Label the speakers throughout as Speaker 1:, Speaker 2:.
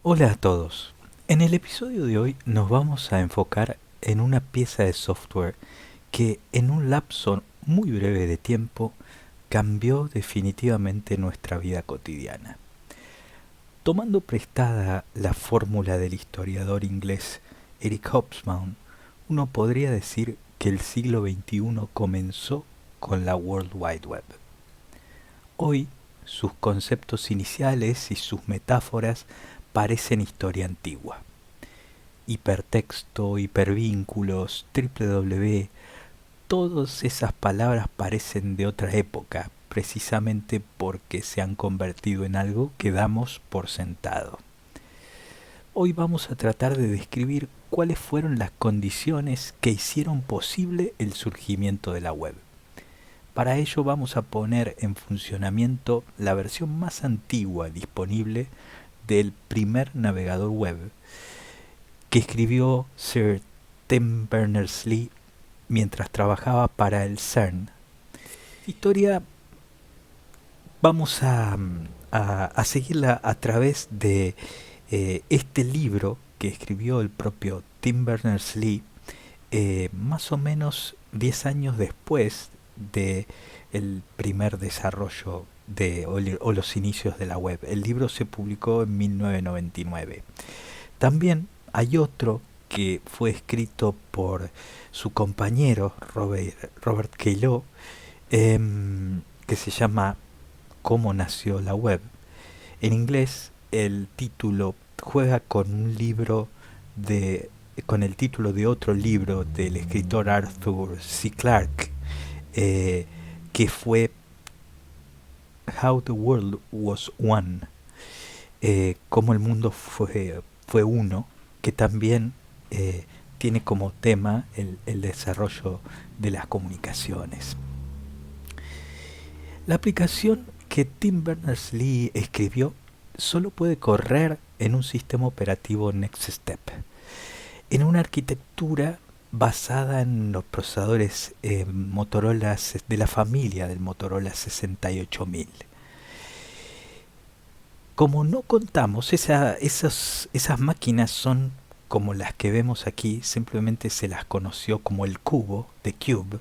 Speaker 1: Hola a todos. En el episodio de hoy nos vamos a enfocar en una pieza de software que en un lapso muy breve de tiempo cambió definitivamente nuestra vida cotidiana. Tomando prestada la fórmula del historiador inglés Eric Hobsbawm, uno podría decir que el siglo XXI comenzó con la World Wide Web. Hoy, sus conceptos iniciales y sus metáforas parecen historia antigua. Hipertexto, hipervínculos, www, todas esas palabras parecen de otra época, precisamente porque se han convertido en algo que damos por sentado. Hoy vamos a tratar de describir cuáles fueron las condiciones que hicieron posible el surgimiento de la web. Para ello vamos a poner en funcionamiento la versión más antigua disponible del primer navegador web que escribió Sir Tim Berners-Lee mientras trabajaba para el CERN. Historia vamos a seguirla a través de este libro que escribió el propio Tim Berners-Lee más o menos 10 años después de el primer desarrollo o los inicios de la web. El libro se publicó en 1999. También hay otro que fue escrito por su compañero Robert Cailloux, que se llama Cómo nació la web. En inglés el título juega con un libro de con el título de otro libro del escritor Arthur C. Clarke, que fue How the World Was One, cómo el mundo fue uno, que también tiene como tema el desarrollo de las comunicaciones. La aplicación que Tim Berners-Lee escribió solo puede correr en un sistema operativo NextStep, en una arquitectura basada en los procesadores Motorola de la familia del Motorola 68000. Como no contamos, esas máquinas son como las que vemos aquí, simplemente se las conoció como el cubo, de Cube.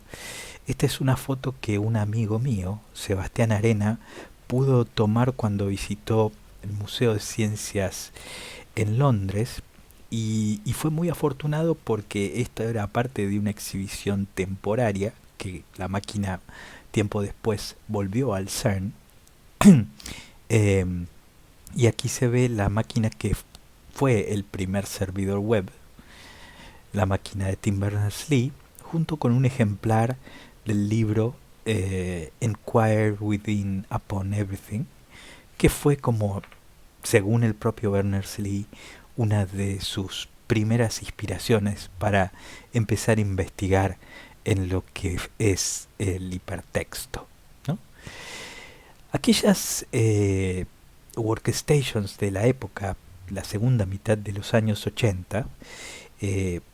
Speaker 1: Esta es una foto que un amigo mío, Sebastián Arena, pudo tomar cuando visitó el Museo de Ciencias en Londres y fue muy afortunado porque esta era parte de una exhibición temporaria que la máquina tiempo después volvió al CERN. eh, y aquí se ve la máquina que fue el primer servidor web, la máquina de Tim Berners-Lee, junto con un ejemplar del libro Enquire Within Upon Everything, que fue como, según el propio Berners-Lee, una de sus primeras inspiraciones para empezar a investigar en lo que es el hipertexto, ¿no? Aquellas workstations de la época, la segunda mitad de los años 80,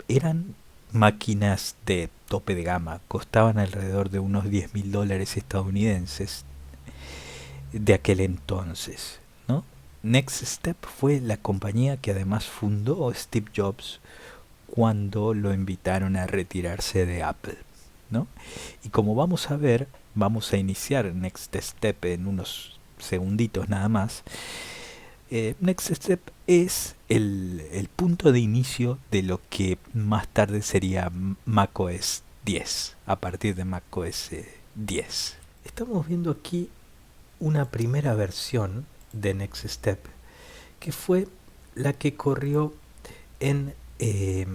Speaker 1: eran máquinas de tope de gama, costaban alrededor de unos $10.000 estadounidenses de aquel entonces, ¿no? NextStep fue la compañía que además fundó Steve Jobs cuando lo invitaron a retirarse de Apple, ¿no? Y como vamos a ver, vamos a iniciar NextStep en unos segunditos nada más. NextStep es el punto de inicio de lo que más tarde sería macOS 10, a partir de macOS 10. Estamos viendo aquí una primera versión de NextStep, que fue la que corrió en, eh,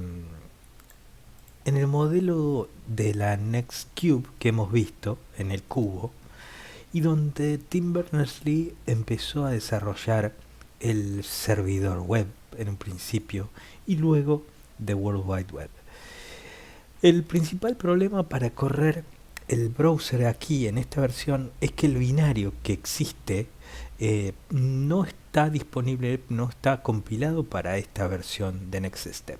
Speaker 1: en el modelo de la Nextcube que hemos visto, en el cubo, y donde Tim Berners-Lee empezó a desarrollar el servidor web en un principio y luego The World Wide Web. El principal problema para correr el browser aquí en esta versión es que el binario que existe no está disponible, no está compilado para esta versión de NextStep.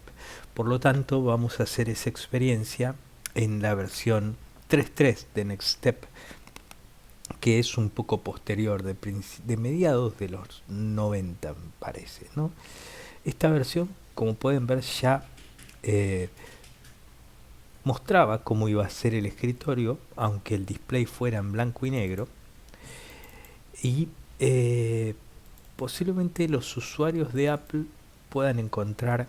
Speaker 1: Por lo tanto, vamos a hacer esa experiencia en la versión 3.3 de NextStep, que es un poco posterior, de mediados de los 90 me parece, ¿no? Esta versión, como pueden ver, ya eh, mostraba cómo iba a ser el escritorio, aunque el display fuera en blanco y negro, y posiblemente los usuarios de Apple puedan encontrar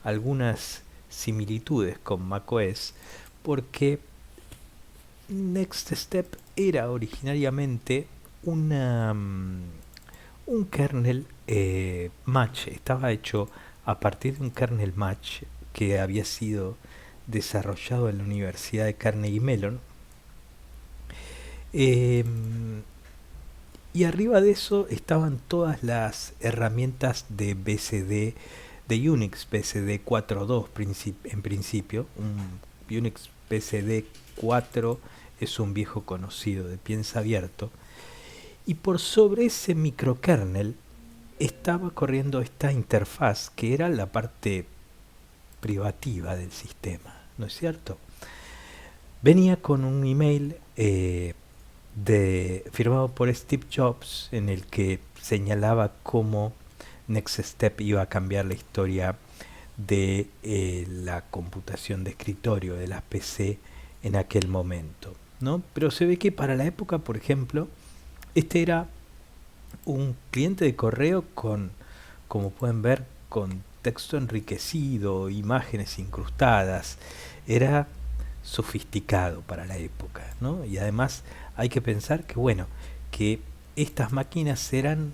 Speaker 1: algunas similitudes con macOS, porque Next Step era originariamente un kernel Match, estaba hecho a partir de un kernel Match que había sido desarrollado en la Universidad de Carnegie Mellon. Eh, y arriba de eso estaban todas las herramientas de BSD, de Unix BSD 4.2 en principio. Un Unix BSD 4 es un viejo conocido de piensa abierto. Y por sobre ese microkernel estaba corriendo esta interfaz que era la parte privativa del sistema, ¿no es cierto? Venía con un email firmado por Steve Jobs en el que señalaba cómo Next Step iba a cambiar la historia de la computación de escritorio, de las PC en aquel momento, ¿no? Pero se ve que para la época, por ejemplo, este era un cliente de correo con, como pueden ver, con texto enriquecido, imágenes incrustadas. Era sofisticado para la época, ¿no? Y además hay que pensar que, bueno, que estas máquinas eran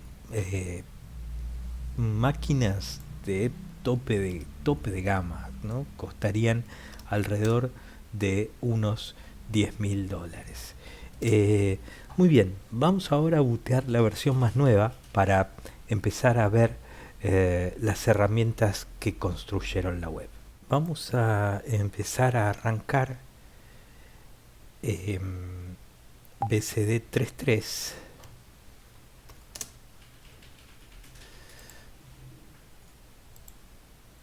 Speaker 1: máquinas de tope de gama, ¿no? Costarían alrededor de unos $10.000. Muy bien, vamos ahora a bootear la versión más nueva para empezar a ver las herramientas que construyeron la web. Vamos a empezar a arrancar BCD 3.3.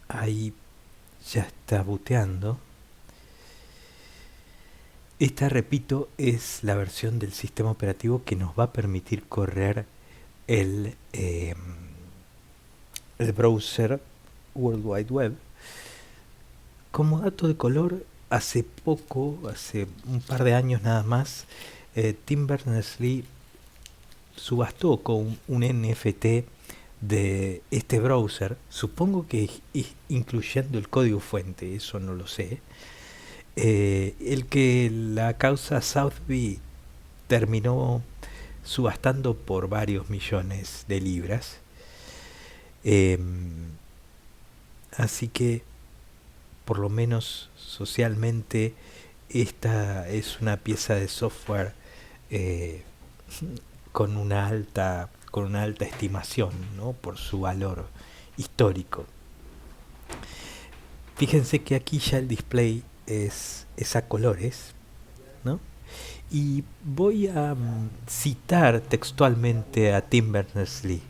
Speaker 1: Ahí ya está booteando. Esta, repito, es la versión del sistema operativo que nos va a permitir correr el browser World Wide Web. Como dato de color, hace poco, hace un par de años nada más, Tim Berners-Lee subastó con un NFT de este browser, supongo que incluyendo el código fuente, eso no lo sé, el que la causa Sotheby terminó subastando por varios millones de libras. Eh, Así que, por lo menos socialmente, esta es una pieza de software eh, con una alta estimación, ¿no? Por su valor histórico. Fíjense que aquí ya el display es a colores, ¿no? Y voy a citar textualmente a Tim Berners-Lee,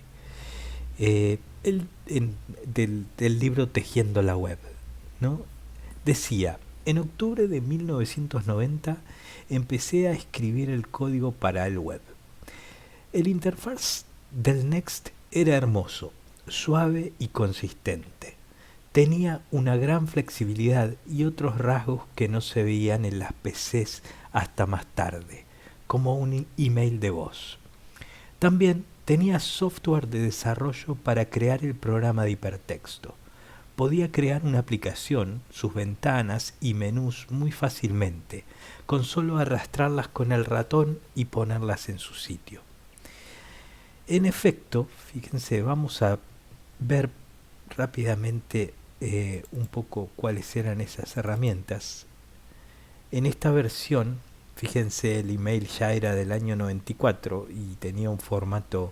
Speaker 1: del libro Tejiendo la Web, ¿no? Decía: en octubre de 1990 empecé a escribir el código para el web. El interfaz del Next era hermoso, suave y consistente. Tenía una gran flexibilidad y otros rasgos que no se veían en las PCs hasta más tarde, como un email de voz. También tenía software de desarrollo para crear el programa de hipertexto. Podía crear una aplicación, sus ventanas y menús muy fácilmente, con solo arrastrarlas con el ratón y ponerlas en su sitio. En efecto, fíjense, vamos a ver rápidamente un poco cuáles eran esas herramientas. En esta versión, fíjense, el email ya era del año 94 y tenía un formato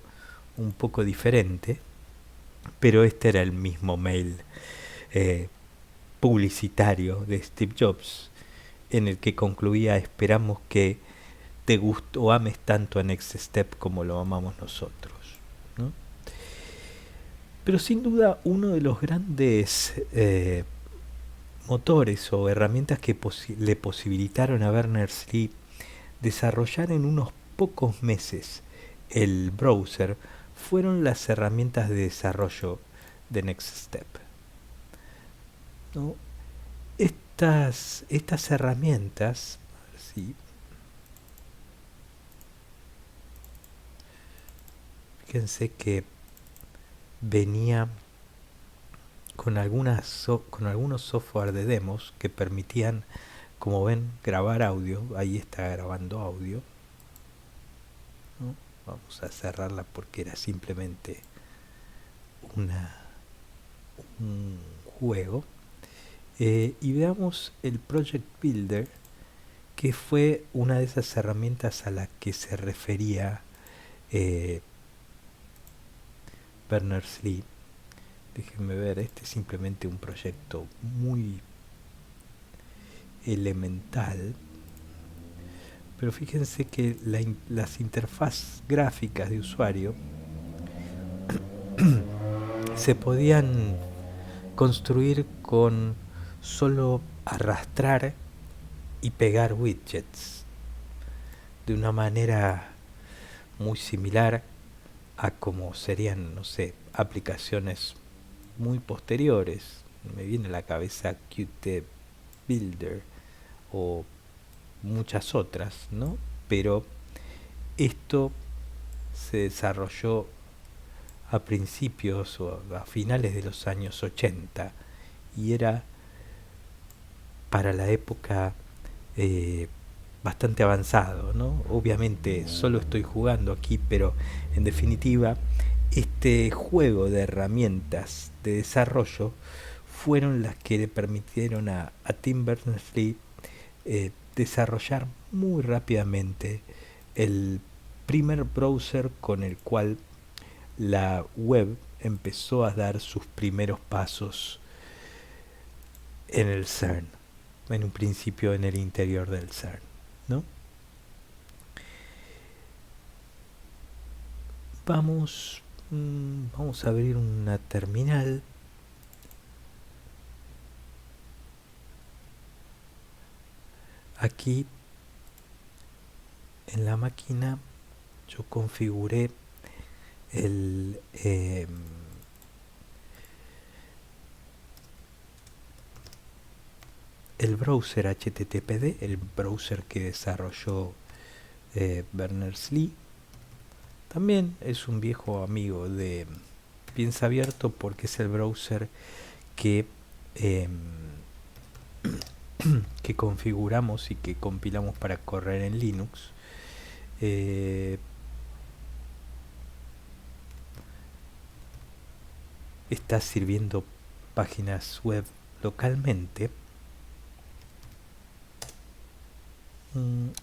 Speaker 1: un poco diferente, pero este era el mismo mail publicitario de Steve Jobs, en el que concluía: esperamos que te guste o ames tanto a Next Step como lo amamos nosotros, ¿no? Pero sin duda uno de los grandes motores o herramientas que le posibilitaron a Berners-Lee desarrollar en unos pocos meses el browser fueron las herramientas de desarrollo de Next Step, ¿no? Estas herramientas, a ver si, fíjense que venía con algunos software de demos que permitían, como ven, grabar audio. Ahí está grabando audio, ¿no? Vamos a cerrarla porque era simplemente una, un juego. Y veamos el Project Builder, que fue una de esas herramientas a la que se refería eh, Berners-Lee. Déjenme ver, este es simplemente un proyecto muy elemental, pero fíjense que las interfaz gráficas de usuario se podían construir con solo arrastrar y pegar widgets de una manera muy similar a como serían, no sé, aplicaciones muy posteriores. Me viene a la cabeza Qt Builder o muchas otras, ¿no? Pero esto se desarrolló a principios o a finales de los años 80 y era para la época eh, bastante avanzado, ¿no? Obviamente solo estoy jugando aquí, pero en definitiva este juego de herramientas de desarrollo fueron las que le permitieron a Tim Berners-Lee desarrollar muy rápidamente el primer browser con el cual la web empezó a dar sus primeros pasos en el CERN, en un principio en el interior del CERN, ¿no? Vamos a abrir una terminal. Aquí en la máquina yo configuré el el browser HTTPD, el browser que desarrolló Berners-Lee. También es un viejo amigo de Piensa Abierto porque es el browser que que configuramos y que compilamos para correr en Linux. Está sirviendo páginas web localmente.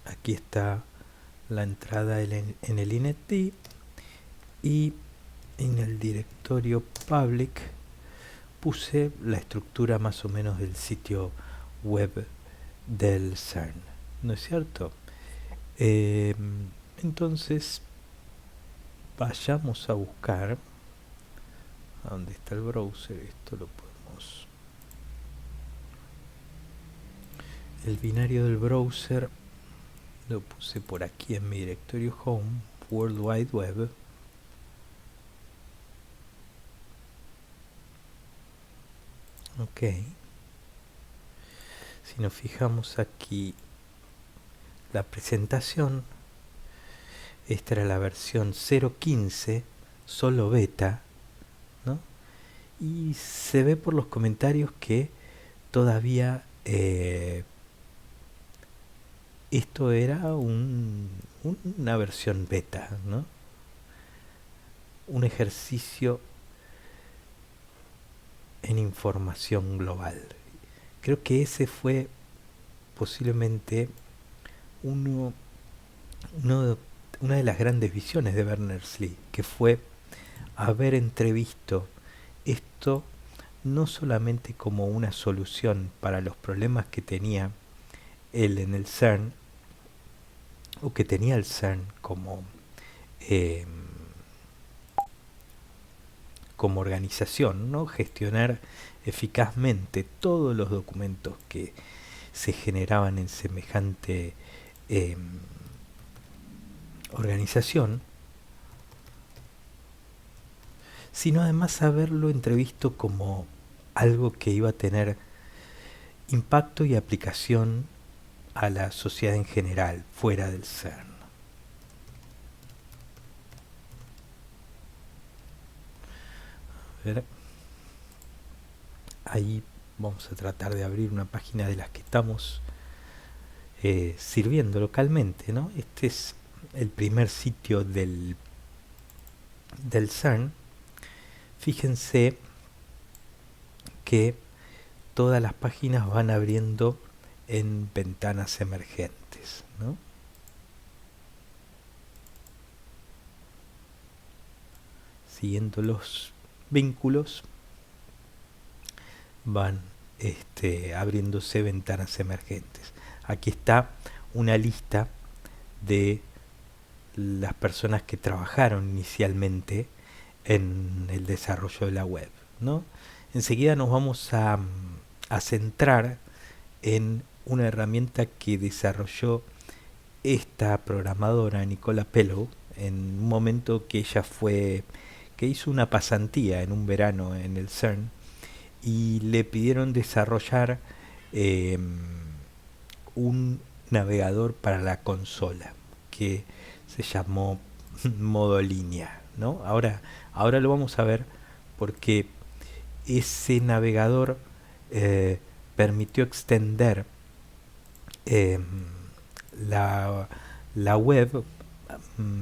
Speaker 1: Aquí está la entrada en el inetd y en el directorio public puse la estructura más o menos del sitio web del CERN, ¿no es cierto? Entonces vayamos a buscar a dónde está el browser. Esto lo podemos, el binario del browser lo puse por aquí en mi directorio home, World Wide Web. Ok, si nos fijamos aquí la presentación, esta era la versión 0.15, solo beta, ¿no? Y se ve por los comentarios que todavía esto era una versión beta, ¿no? Un ejercicio en información global. Creo que ese fue posiblemente uno, una de las grandes visiones de Berners-Lee, que fue haber entrevisto esto no solamente como una solución para los problemas que tenía él en el CERN, o que tenía el CERN eh, como organización, ¿no? Gestionar eficazmente todos los documentos que se generaban en semejante organización, sino además haberlo entrevisto como algo que iba a tener impacto y aplicación a la sociedad en general, fuera del CERN. A ver, ahí vamos a tratar de abrir una página de las que estamos sirviendo localmente, ¿no? Este es el primer sitio del CERN. Fíjense que todas las páginas van abriendo en ventanas emergentes, ¿no? Siguiendo los vínculos van abriéndose ventanas emergentes. Aquí está una lista de las personas que trabajaron inicialmente en el desarrollo de la web, ¿no? Enseguida nos vamos a centrar en una herramienta que desarrolló esta programadora, Nicola Pellow, en un momento que ella que hizo una pasantía en un verano en el CERN y le pidieron desarrollar un navegador para la consola que se llamó modo línea, ¿no? Ahora lo vamos a ver porque ese navegador permitió extender la web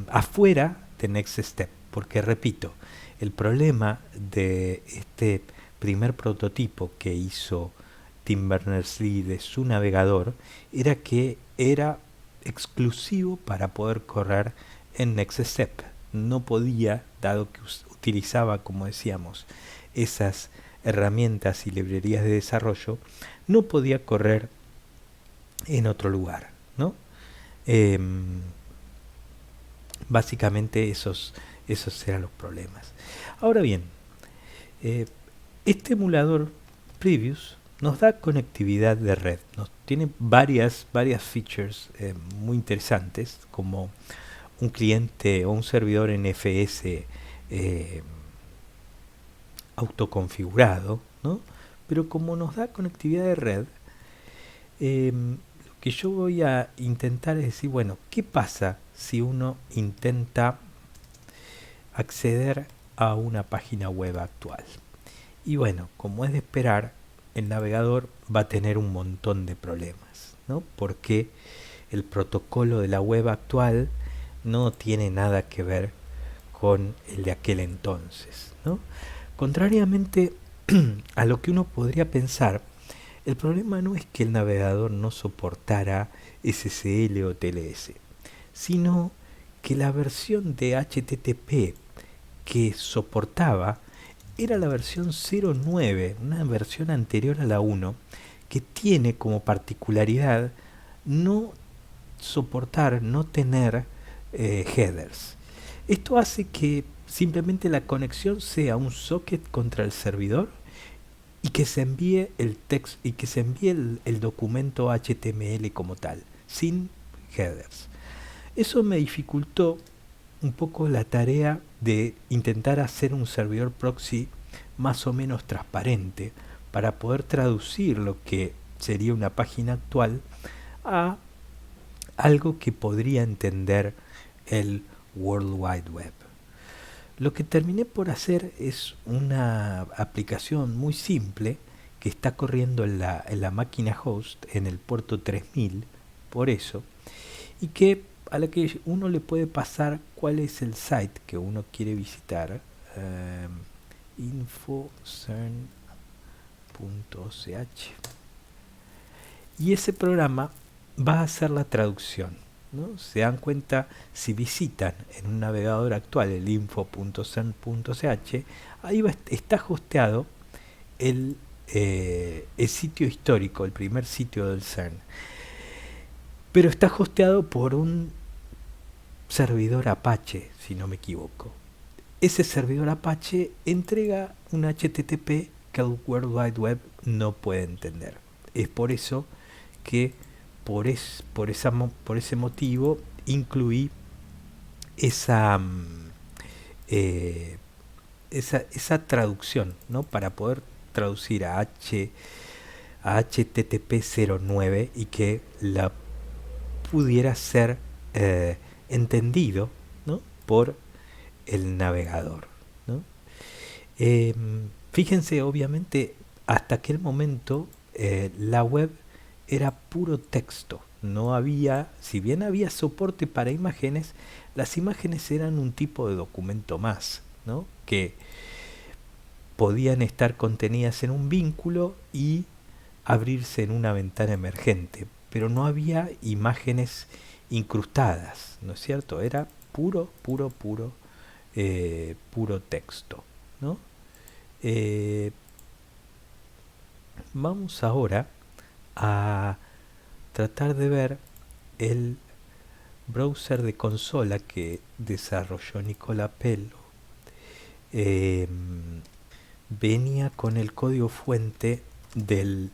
Speaker 1: afuera de Next Step, porque repito, el problema de este primer prototipo que hizo Tim Berners-Lee de su navegador era que era exclusivo para poder correr en Next Step. No podía, dado que utilizaba, como decíamos, esas herramientas y librerías de desarrollo, no podía correr en otro lugar, ¿no? Básicamente esos eran los problemas. Ahora bien, este emulador Previous nos da conectividad de red, tiene varias features muy interesantes, como un cliente o un servidor NFS autoconfigurado, ¿no? Pero como nos da conectividad de red, lo que yo voy a intentar es decir, bueno, ¿qué pasa si uno intenta acceder a una página web actual? Y bueno, como es de esperar, el navegador va a tener un montón de problemas, ¿no? Porque el protocolo de la web actual no tiene nada que ver con el de aquel entonces, ¿no? Contrariamente a lo que uno podría pensar, el problema no es que el navegador no soportara SSL o TLS, sino que la versión de HTTP que soportaba era la versión 0.9, una versión anterior a la 1, que tiene como particularidad no soportar, no tener headers. Esto hace que simplemente la conexión sea un socket contra el servidor y que se envíe el texto y que se envíe el documento HTML como tal, sin headers. Eso me dificultó un poco la tarea de intentar hacer un servidor proxy más o menos transparente para poder traducir lo que sería una página actual a algo que podría entender el World Wide Web. Lo que terminé por hacer es una aplicación muy simple que está corriendo en la máquina host en el puerto 3000, por eso, y que a la que uno le puede pasar cuál es el site que uno quiere visitar, infocern.ch, y ese programa va a hacer la traducción, ¿no? Se dan cuenta, si visitan en un navegador actual el info.cern.ch, ahí está hosteado el sitio histórico, el primer sitio del CERN, pero está hosteado por un servidor Apache, si no me equivoco. Ese servidor Apache entrega un HTTP que el World Wide Web no puede entender. Es por eso que por ese motivo incluí esa, eh, esa traducción, ¿no? Para poder traducir a HTTP 09 y que la pudiera ser entendido, ¿no? Por el navegador, ¿no? Eh, Fíjense, obviamente, hasta aquel momento la web era puro texto. No había, si bien había soporte para imágenes, las imágenes eran un tipo de documento más, ¿no? Que podían estar contenidas en un vínculo y abrirse en una ventana emergente, pero no había imágenes incrustadas, ¿no es cierto? Era puro texto, ¿no? Eh, Vamos ahora a tratar de ver el browser de consola que desarrolló Nicola Pello. Eh, Venía con el código fuente del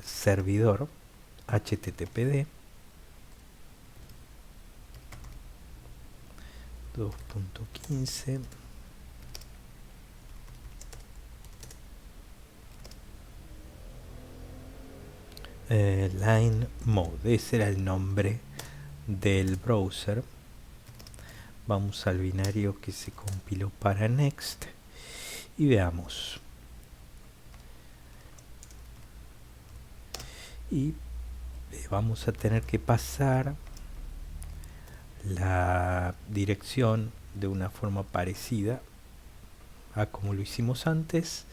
Speaker 1: servidor HTTPD 2.15. Line Mode, ese era el nombre del browser. Vamos al binario que se compiló para Next y veamos. Y vamos a tener que pasar la dirección de una forma parecida a como lo hicimos antes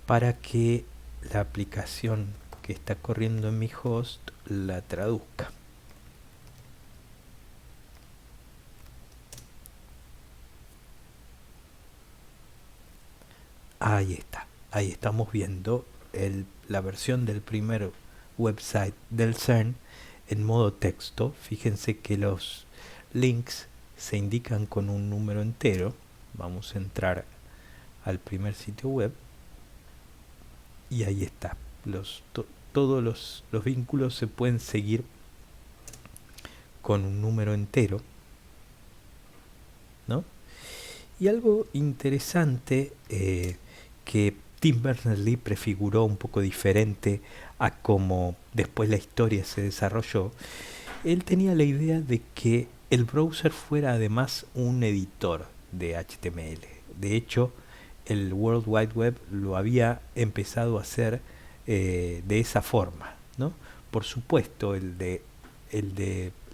Speaker 1: para que la aplicación que está corriendo en mi host la traduzca. Ahí está, ahí estamos viendo la versión del primer website del CERN en modo texto. Fíjense que los links se indican con un número entero. Vamos a entrar al primer sitio web y ahí está. Todos los vínculos se pueden seguir con un número entero, ¿no? Y algo interesante que Tim Berners-Lee prefiguró un poco diferente a cómo después la historia se desarrolló. Él tenía la idea de que el browser fuera además un editor de HTML. De hecho, el World Wide Web lo había empezado a hacer de esa forma, ¿no? Por supuesto, el de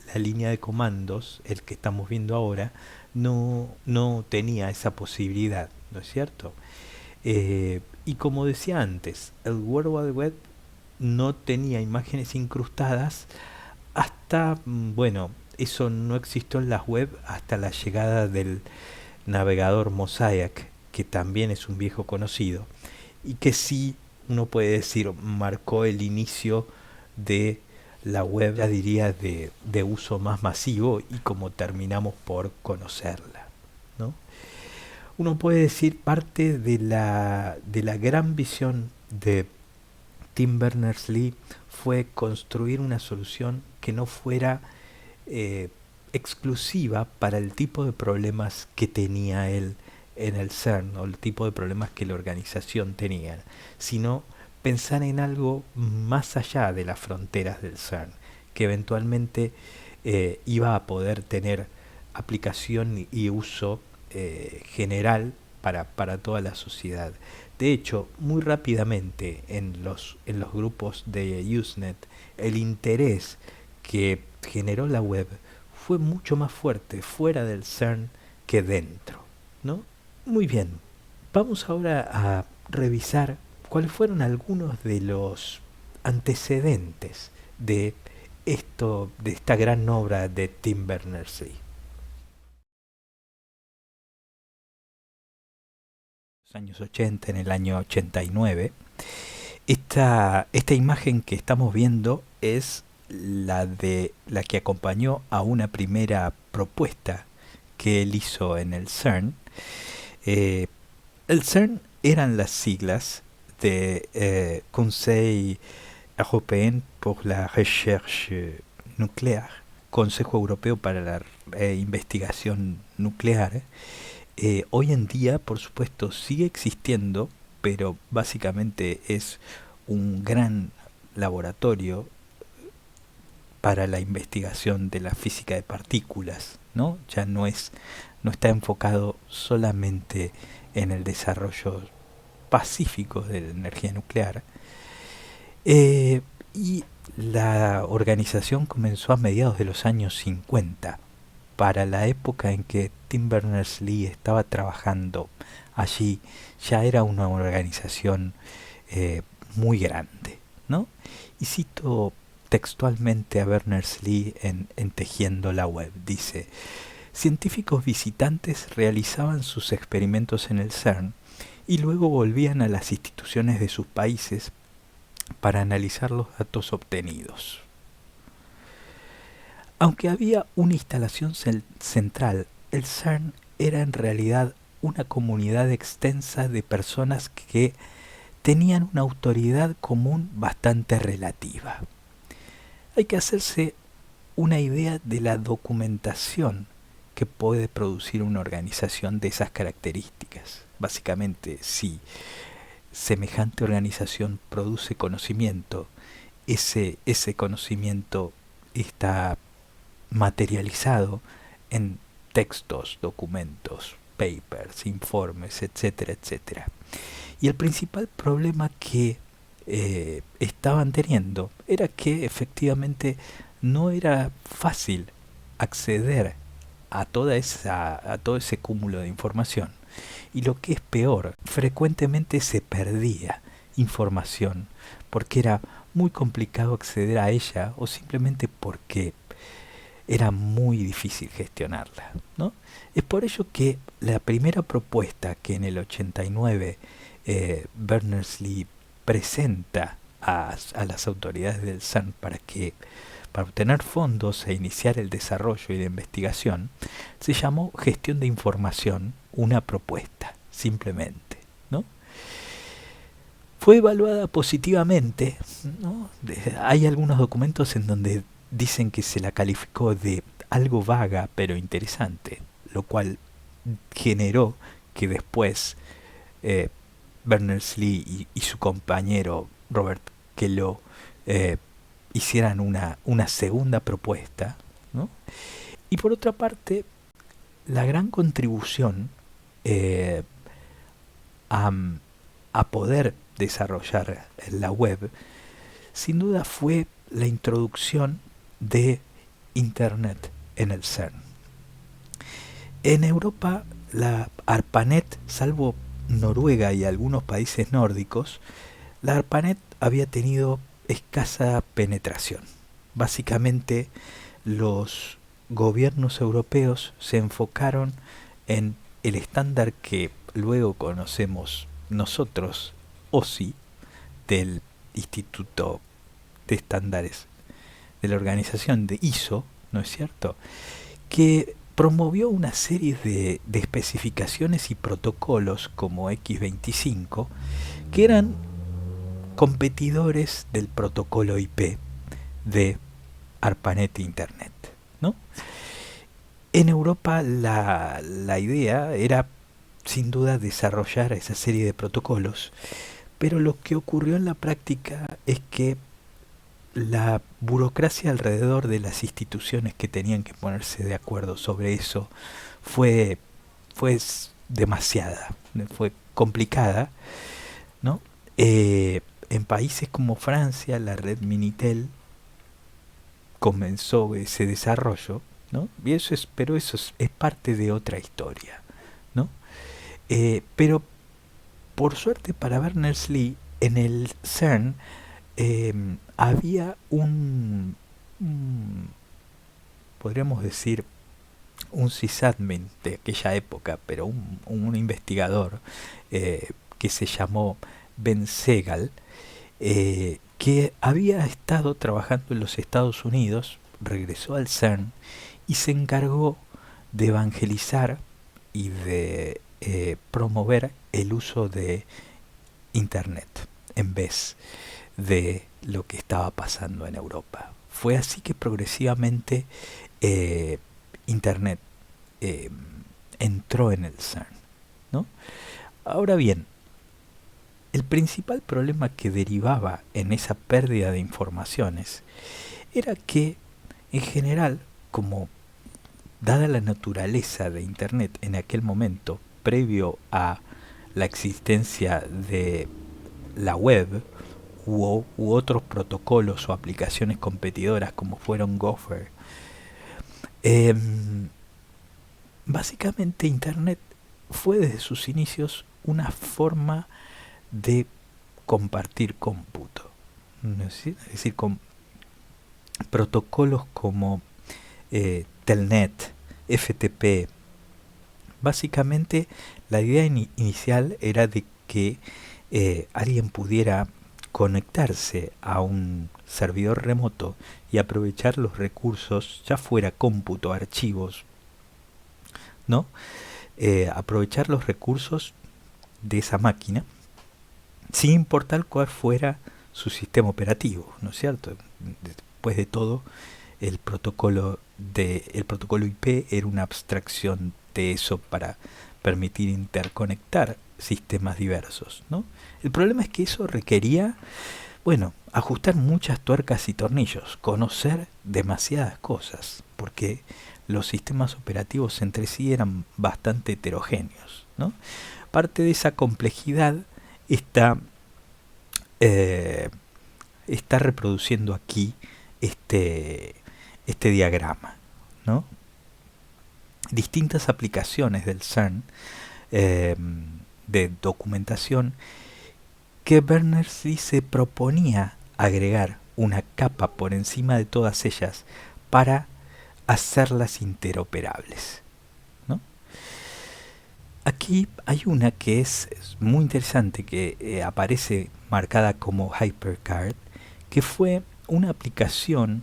Speaker 1: la línea de comandos, el que estamos viendo ahora, no tenía esa posibilidad, ¿no es cierto? Y como decía antes, el World Wide Web no tenía imágenes incrustadas hasta, bueno, eso no existió en las web hasta la llegada del navegador Mosaic, que también es un viejo conocido, y que sí, uno puede decir, marcó el inicio de la web, ya diría, de uso más masivo y como terminamos por conocerla, ¿no? Uno puede decir parte de la gran visión de Tim Berners-Lee fue construir una solución que no fuera eh, exclusiva para el tipo de problemas que tenía él en el CERN o el tipo de problemas que la organización tenía, sino pensar en algo más allá de las fronteras del CERN, que eventualmente iba a poder tener aplicación y uso general para toda la sociedad. De hecho, muy rápidamente en los grupos de Usenet, el interés que generó la web fue mucho más fuerte fuera del CERN que dentro, ¿no? Muy bien, vamos ahora a revisar cuáles fueron algunos de los antecedentes de de esta gran obra de Tim Berners-Lee. Los años 80, en el año 89, esta imagen que estamos viendo es la de la que acompañó a una primera propuesta que él hizo en el CERN. Eh, el CERN eran las siglas de Conseil Européen pour la Recherche Nucléaire, Consejo Europeo para la investigación nuclear, hoy en día, por supuesto, sigue existiendo, pero básicamente es un gran laboratorio para la investigación de la física de partículas, ¿no? Ya no está enfocado solamente en el desarrollo pacífico de la energía nuclear. Eh, y la organización comenzó a mediados de los años 50. Para la época en que Tim Berners-Lee estaba trabajando allí, ya era una organización muy grande, ¿no? Y cito textualmente a Berners-Lee en Tejiendo la Web. Dice: científicos visitantes realizaban sus experimentos en el CERN y luego volvían a las instituciones de sus países para analizar los datos obtenidos. Aunque había una instalación central, el CERN era en realidad una comunidad extensa de personas que tenían una autoridad común bastante relativa. Hay que hacerse una idea de la documentación que puede producir una organización de esas características. Básicamente, si semejante organización produce conocimiento, ese conocimiento está materializado en textos, documentos, papers, informes, etcétera, etcétera. Y el principal problema que estaban teniendo era que efectivamente no era fácil acceder a todo ese cúmulo de información. Y lo que es peor, frecuentemente se perdía información porque era muy complicado acceder a ella o simplemente porque era muy difícil gestionarla, ¿no? Es por ello que la primera propuesta que en el 89 Berners-Lee presenta a las autoridades del CERN para obtener fondos e iniciar el desarrollo y la investigación, se llamó Gestión de Información, una propuesta, simplemente, ¿no? Fue evaluada positivamente, ¿no? Hay algunos documentos en donde dicen que se la calificó de algo vaga pero interesante, lo cual generó que después Berners-Lee y su compañero Robert Kellogg hicieran una segunda propuesta, ¿no? Y por otra parte, la gran contribución eh, a, a poder desarrollar la web, sin duda fue la introducción de Internet en el CERN. En Europa, la ARPANET, salvo Noruega y algunos países nórdicos, la ARPANET había tenido escasa penetración. Básicamente, los gobiernos europeos se enfocaron en el estándar que luego conocemos nosotros, OSI, del Instituto de Estándares de la organización de ISO, ¿no es cierto?, que promovió una serie de especificaciones y protocolos como X25 que eran competidores del protocolo IP de ARPANET e Internet, ¿no? En Europa la idea era sin duda desarrollar esa serie de protocolos, pero lo que ocurrió en la práctica es que la burocracia alrededor de las instituciones que tenían que ponerse de acuerdo sobre eso fue, fue demasiada, fue complicada, ¿no? En países como Francia, la red Minitel comenzó ese desarrollo, ¿no? Y pero eso es parte de otra historia, ¿no? Pero por suerte para Berners-Lee, en el CERN había podríamos decir, un sysadmin de aquella época, pero un investigador que se llamó Ben Segal, que había estado trabajando en los Estados Unidos, regresó al CERN y se encargó de evangelizar y de promover el uso de Internet en vez de lo que estaba pasando en Europa. Fue así que progresivamente Internet eh, entró en el CERN, ¿no? Ahora bien, el principal problema que derivaba en esa pérdida de informaciones era que, en general, como dada la naturaleza de Internet en aquel momento, previo a la existencia de la web u otros protocolos o aplicaciones competidoras como fueron Gopher, eh, básicamente Internet fue desde sus inicios una forma de compartir cómputo. ¿No es decir, con protocolos como Telnet, FTP. Básicamente la idea inicial era de que alguien pudiera conectarse a un servidor remoto y aprovechar los recursos, ya fuera cómputo, archivos, ¿no? Aprovechar los recursos de esa máquina sin importar cuál fuera su sistema operativo, ¿no es cierto? Después de todo, el protocolo IP era una abstracción de eso para permitir interconectar sistemas diversos, ¿no? El problema es que eso requería, bueno, ajustar muchas tuercas y tornillos, conocer demasiadas cosas, porque los sistemas operativos entre sí eran bastante heterogéneos, ¿no? Parte de esa complejidad está, eh, está reproduciendo aquí este diagrama, ¿no? Distintas aplicaciones del CERN eh, de documentación que Berners-Lee se proponía agregar una capa por encima de todas ellas para hacerlas interoperables, ¿no? Aquí hay una que es muy interesante, que aparece marcada como HyperCard, que fue una aplicación,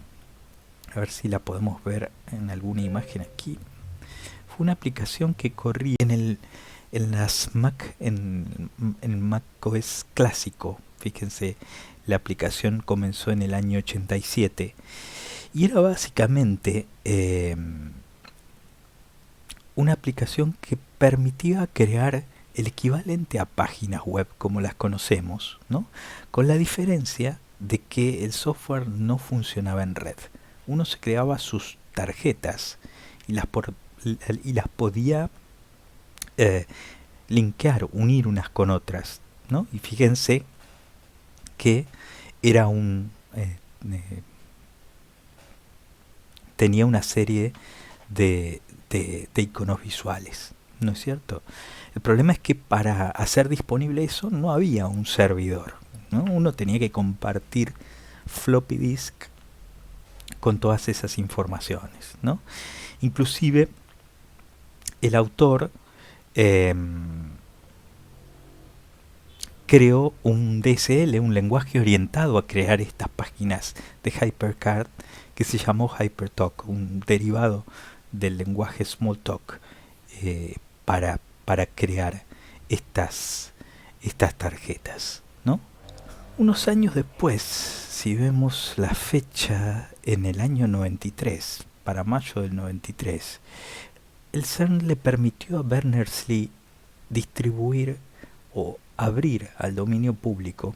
Speaker 1: a ver si la podemos ver en alguna imagen aquí. Fue una aplicación que corría en las Mac, en Mac OS clásico. Fíjense, la aplicación comenzó en el año 87 y era básicamente una aplicación que permitía crear el equivalente a páginas web como las conocemos, ¿no? Con la diferencia de que el software no funcionaba en red. Uno se creaba sus tarjetas y las podía eh, linkear, unir unas con otras, ¿no? Y fíjense que era tenía una serie de iconos visuales, ¿no es cierto? El problema es que para hacer disponible eso no había un servidor, ¿no? Uno tenía que compartir floppy disk con todas esas informaciones, ¿no? Inclusive el autor eh, creó un DSL, un lenguaje orientado a crear estas páginas de HyperCard que se llamó HyperTalk, un derivado del lenguaje Smalltalk para crear estas tarjetas, ¿no? Unos años después, si vemos la fecha en el año 93, para mayo del 93, el CERN le permitió a Berners-Lee distribuir o abrir al dominio público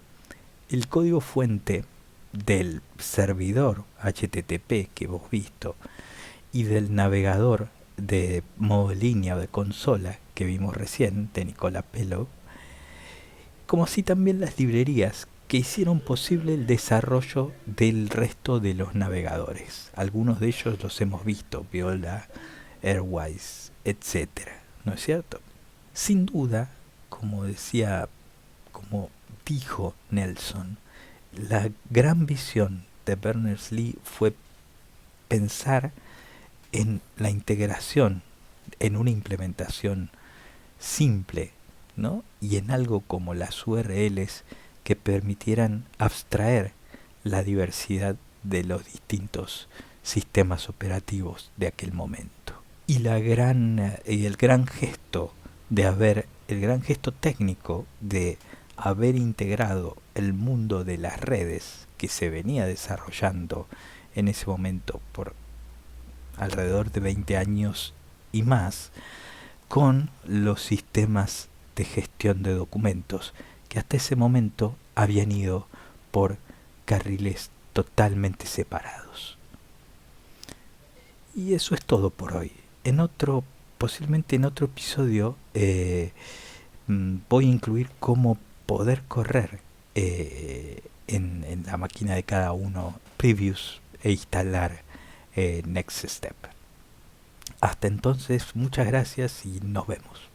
Speaker 1: el código fuente del servidor HTTP que hemos visto y del navegador de modo línea o de consola que vimos recién de Nicola Pellow, como así también las librerías que hicieron posible el desarrollo del resto de los navegadores. Algunos de ellos los hemos visto, Viola, Airwise, etcétera, ¿no es cierto? Sin duda, como decía, como dijo Nelson, la gran visión de Berners-Lee fue pensar en la integración, en una implementación simple, ¿no? Y en algo como las URLs que permitieran abstraer la diversidad de los distintos sistemas operativos de aquel momento. Y el gran gesto el gran gesto técnico de haber integrado el mundo de las redes que se venía desarrollando en ese momento por alrededor de 20 años y más, con los sistemas de gestión de documentos que hasta ese momento habían ido por carriles totalmente separados. Y eso es todo por hoy. Posiblemente en otro episodio, voy a incluir cómo poder correr en la máquina de cada uno previews e instalar Next Step. Hasta entonces, muchas gracias y nos vemos.